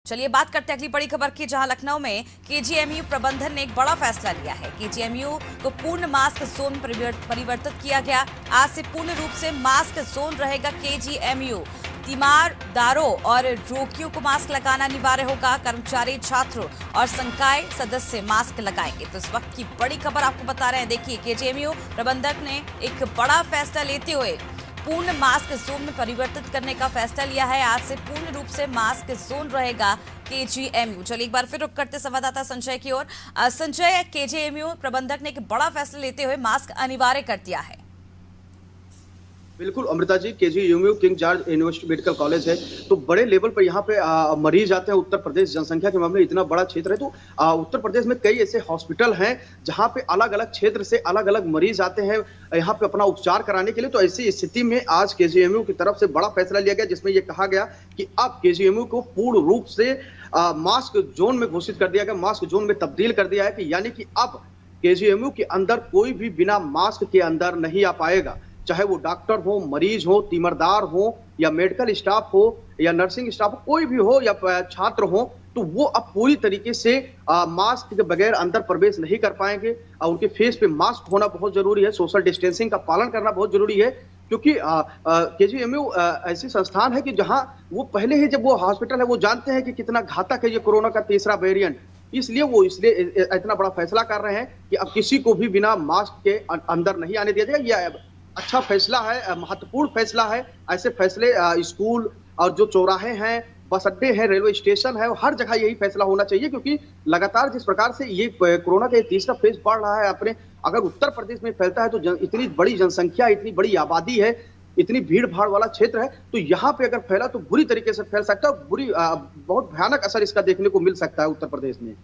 चलिए बात करते हैं अगली बड़ी खबर की, जहां लखनऊ में केजीएमयू प्रबंधन ने एक बड़ा फैसला लिया है। केजीएमयू को पूर्ण मास्क जोन में परिवर्तित किया गया। आज से पूर्ण रूप से मास्क जोन रहेगा केजीएमयू। तीमारदारों और रोगियों को मास्क लगाना अनिवार्य होगा। कर्मचारी, छात्र और संकाय सदस्य मास्क लगाएंगे। तो इस वक्त की बड़ी खबर आपको बता रहे हैं। देखिए, केजीएमयू प्रबंधक ने एक बड़ा फैसला लेते हुए पूर्ण मास्क जोन में परिवर्तित करने का फैसला लिया है। आज से पूर्ण रूप से मास्क जोन रहेगा केजीएमयू। चलिए एक बार फिर रुक करते संवाददाता संजय की ओर। संजय, केजीएमयू प्रबंधक ने एक बड़ा फैसला लेते हुए मास्क अनिवार्य कर दिया है। बिल्कुल Amrita ji, KGMU King George university medical college है, तो बड़े लेवल पर यहाँ पे मरीज आते हैं। उत्तर प्रदेश जनसंख्या के मामले में इतना बड़ा क्षेत्र है, तो उत्तर प्रदेश में कई ऐसे हॉस्पिटल हैं जहाँ पे अलग अलग क्षेत्र से अलग अलग मरीज आते हैं यहाँ पे अपना उपचार कराने के लिए। तो ऐसी स्थिति में आज केजीएमयू की तरफ से बड़ा फैसला लिया गया, जिसमें यह कहा गया कि अब केजीएमयू को पूर्ण रूप से मास्क जोन में घोषित कर दिया गया, मास्क जोन में तब्दील कर दिया है कि यानी कि अब केजीएमयू के अंदर कोई भी बिना मास्क के अंदर नहीं आ पाएगा, चाहे वो डॉक्टर हो, मरीज हो, तीमरदार हो, या मेडिकल स्टाफ हो, या नर्सिंग स्टाफ हो, कोई भी हो, या छात्र हो, तो वो अब पूरी तरीके से मास्क के बगैर अंदर प्रवेश नहीं कर पाएंगे। और उनके फेस पे मास्क होना बहुत जरूरी है, सोशल डिस्टेंसिंग का पालन करना बहुत जरूरी है, क्योंकि केजीएमयू ऐसी संस्थान है कि जहां वो पहले ही जब वो हॉस्पिटल है वो जानते हैं कि कितना घातक है ये कोरोना का तीसरा वेरिएंट। इसलिए वो इतना बड़ा फैसला कर रहे हैं कि अब किसी को भी बिना मास्क के अंदर नहीं आने दिया जाएगा। ये अच्छा फैसला है, महत्वपूर्ण फैसला है। ऐसे फैसले स्कूल और जो चौराहे हैं, बस अड्डे हैं, रेलवे स्टेशन है, हर जगह यही फैसला होना चाहिए, क्योंकि लगातार जिस प्रकार से ये कोरोना का तीसरा फेज बढ़ रहा है अपने, अगर उत्तर प्रदेश में फैलता है तो इतनी बड़ी जनसंख्या, इतनी बड़ी आबादी है, इतनी भीड़ भाड़ वाला क्षेत्र है, तो यहाँ पे अगर फैला तो बुरी तरीके से फैल सकता है, बहुत भयानक असर इसका देखने को मिल सकता है उत्तर प्रदेश में।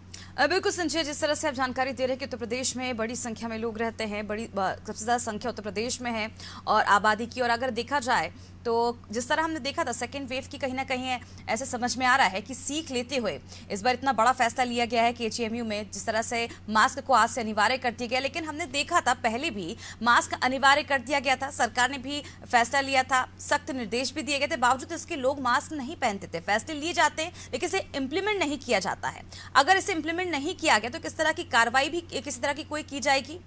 बिल्कुल संजय, जिस तरह से आप जानकारी दे रहे हैं कि उत्तर प्रदेश में बड़ी संख्या में लोग रहते हैं, सबसे ज्यादा संख्या उत्तर प्रदेश में है और आबादी की, और अगर देखा जाए तो जिस तरह हमने देखा था सेकेंड वेव की, कहीं ना कहीं ऐसे समझ में आ रहा है कि सीख लेते हुए इस बार इतना बड़ा फैसला लिया गया है केजीएमयू में। जिस तरह से मास्क को आज से अनिवार्य कर दिया गया, लेकिन हमने देखा था पहले भी मास्क अनिवार्य कर दिया गया था, सरकार ने भी फैसला लिया था, सख्त निर्देश भी दिए गए थे, बावजूद इसके लोग मास्क नहीं पहनते थे। फैसले लिए जाते हैं लेकिन इसे इम्प्लीमेंट नहीं किया जाता है। अगर इसे इम्प्लीमेंट नहीं किया गया तो किस तरह की कार्रवाई भी किसी तरह की कोई की जाएगी?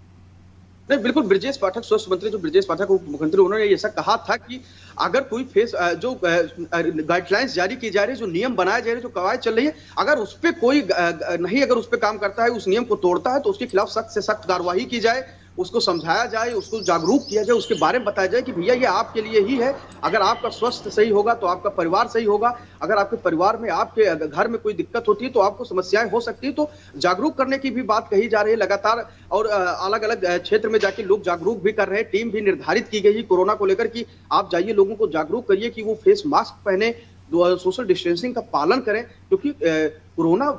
नहीं, बिल्कुल। ब्रजेश पाठक, स्वास्थ्य मंत्री जो ब्रजेश पाठक उप मुख्यमंत्री, उन्होंने ऐसा कहा था कि अगर कोई जो गाइडलाइंस जारी की जा रही है, जो नियम बनाए जा रहे हैं, जो कवायद चल रही है, अगर उस पर कोई अगर उस पर काम करता है, उस नियम को तोड़ता है, तो उसके खिलाफ सख्त से सख्त कार्रवाई की जाए, उसको समझाया जाए, उसको जागरूक किया जाए, उसके बारे में बताया जाए कि भैया ये आपके लिए ही है। अगर आपका स्वास्थ्य सही होगा तो आपका परिवार सही होगा। अगर आपके परिवार में, आपके घर में कोई दिक्कत होती है तो आपको समस्याएं हो सकती है। तो जागरूक करने की भी बात कही जा रही है लगातार, और अलग अलग क्षेत्र में जाके लोग जागरूक भी कर रहे हैं। टीम भी निर्धारित की गई है कोरोना को लेकर कि आप जाइए, लोगों को जागरूक करिए कि वो फेस मास्क पहने, सोशल डिस्टेंसिंग का पालन करें, क्योंकि कोरोना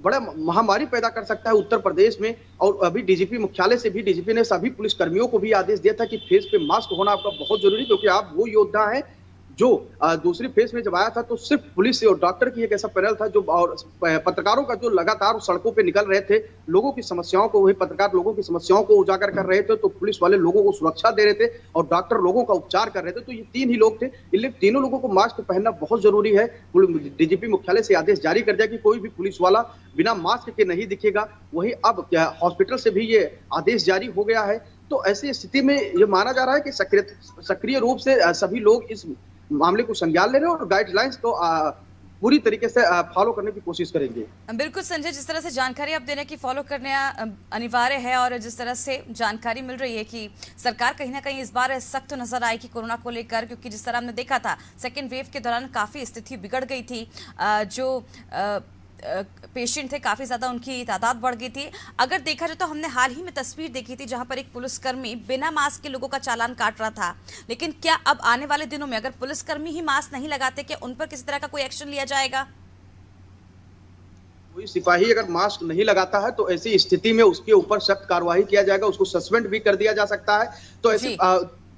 बड़ा महामारी पैदा कर सकता है उत्तर प्रदेश में। और अभी डीजीपी मुख्यालय से भी डीजीपी ने सभी पुलिस कर्मियों को भी आदेश दिया था कि फेस पे मास्क होना आपका बहुत जरूरी, क्योंकि आप वो योद्धा हैं जो दूसरी फेज में जब आया था तो सिर्फ पुलिस और डॉक्टर की एक ऐसा पैनल था जो, और पत्रकारों का जो लगातार सड़कों पे निकल रहे थे, लोगों की समस्याओं को, वही पत्रकार लोगों की समस्याओं को उजागर कर रहे थे, तो पुलिस वाले लोगों को सुरक्षा दे रहे थे और डॉक्टर लोगों का उपचार कर रहे थे। तो ये तीन ही लोग थे, इसलिए तीनों लोगों को मास्क पहनना बहुत जरूरी है। डीजीपी मुख्यालय से आदेश जारी कर दिया कि कोई भी पुलिस वाला बिना मास्क के नहीं दिखेगा। वही अब हॉस्पिटल से भी ये आदेश जारी हो गया है। तो ऐसी स्थिति में ये माना जा रहा है कि सक्रिय रूप से सभी लोग इस मामले को संज्ञान ले रहे हैं और गाइडलाइंस को पूरी तरीके से फॉलो करने की कोशिश करेंगे। बिल्कुल संजय, जिस तरह से जानकारी आप दे रहे हैं कि फॉलो करने अनिवार्य है, और जिस तरह से जानकारी मिल रही है कि सरकार कहीं ना कहीं इस बार सख्त नजर आएगी कोरोना को लेकर, क्योंकि जिस तरह हमने देखा था सेकेंड वेव के दौरान काफ़ी स्थिति बिगड़ गई थी, जो पेशेंट थे काफ़ी ज़्यादा उनकी तादाद बढ़ गई थी। अगर देखा जाए तो हमने हाल ही में तस्वीर देखी थी जहां पर एक पुलिसकर्मी बिना मास्क के लोगों का चालान काट रहा था, लेकिन क्या अब आने वाले दिनों में अगर पुलिसकर्मी ही मास्क नहीं लगाते, क्या उन पर किसी तरह का कोई एक्शन लिया जाएगा? कोई सिपाही अगर मास्क नहीं लगाता है तो ऐसी स्थिति में उसके ऊपर सख्त कार्रवाई किया जाएगा, उसको सस्पेंड भी कर दिया जा सकता है। तो ऐसे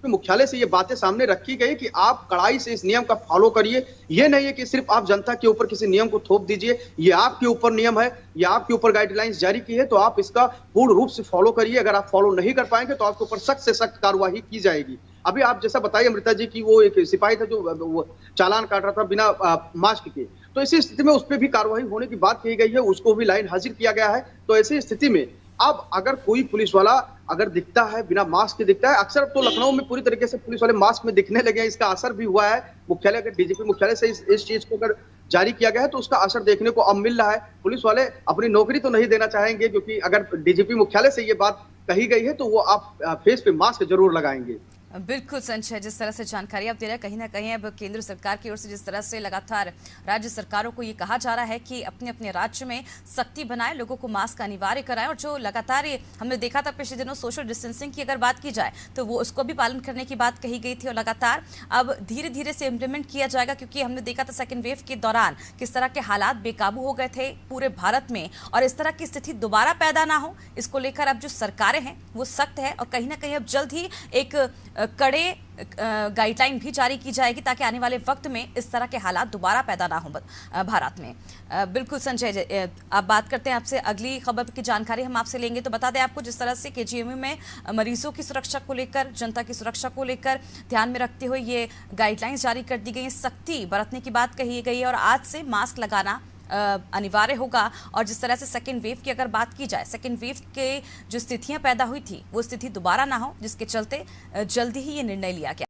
मुख्यालय से ये बातें सामने रखी गई कि आप कड़ाई से इस नियम का फॉलो करिए। ये नहीं है कि सिर्फ आप जनता के ऊपर किसी नियम को थोप दीजिए, ये आपके ऊपर नियम है, ये आपके ऊपर गाइडलाइंस जारी की है, तो आप इसका पूर्ण रूप से फॉलो करिए। अगर आप फॉलो नहीं कर पाएंगे तो आपके ऊपर सख्त से सख्त कार्रवाई की जाएगी। अभी आप जैसा बताइए अमृता जी की वो एक सिपाही था जो वो चालान काट रहा था बिना मास्क के, तो ऐसी स्थिति में उस पर भी कार्रवाई होने की बात कही गई है, उसको भी लाइन हाजिर किया गया है। तो ऐसी स्थिति में अब अगर कोई पुलिस वाला अगर दिखता है बिना मास्क के दिखता है, अक्सर तो लखनऊ में पूरी तरीके से पुलिस वाले मास्क में दिखने लगे हैं, इसका असर भी हुआ है। मुख्यालय अगर डीजीपी मुख्यालय से इस चीज को अगर जारी किया गया है तो उसका असर देखने को अब मिल रहा है। पुलिस वाले अपनी नौकरी तो नहीं देना चाहेंगे, क्योंकि अगर डीजीपी मुख्यालय से ये बात कही गई है तो वो आप फेस पे मास्क जरूर लगाएंगे। बिल्कुल संजय, जिस तरह से जानकारी आप दे रहे हैं, कहीं ना कहीं अब केंद्र सरकार की ओर से जिस तरह से लगातार राज्य सरकारों को ये कहा जा रहा है कि अपने अपने राज्य में सख्ती बनाए, लोगों को मास्क अनिवार्य कराएं, और जो लगातार हमने देखा था पिछले दिनों सोशल डिस्टेंसिंग की अगर बात की जाए तो वो उसको भी पालन करने की बात कही गई थी, और लगातार अब धीरे धीरे से इम्प्लीमेंट किया जाएगा, क्योंकि हमने देखा था सेकेंड वेव के दौरान किस तरह के हालात बेकाबू हो गए थे पूरे भारत में, और इस तरह की स्थिति दोबारा पैदा ना हो इसको लेकर अब जो सरकारें हैं वो सख्त है, और कहीं ना कहीं अब जल्द ही एक कड़े गाइडलाइन भी जारी की जाएगी ताकि आने वाले वक्त में इस तरह के हालात दोबारा पैदा ना हो भारत में। बिल्कुल संजय, आप बात करते हैं, आपसे अगली खबर की जानकारी हम आपसे लेंगे। तो बता दें आपको, जिस तरह से केजीएमयू में मरीजों की सुरक्षा को लेकर, जनता की सुरक्षा को लेकर ध्यान में रखते हुए ये गाइडलाइंस जारी कर दी गई है, सख्ती बरतने की बात कही गई है, और आज से मास्क लगाना अनिवार्य होगा। और जिस तरह से सेकेंड वेव की अगर बात की जाए, सेकेंड वेव के जो स्थितियां पैदा हुई थी वो स्थिति दोबारा ना हो, जिसके चलते जल्दी ही ये निर्णय लिया गया।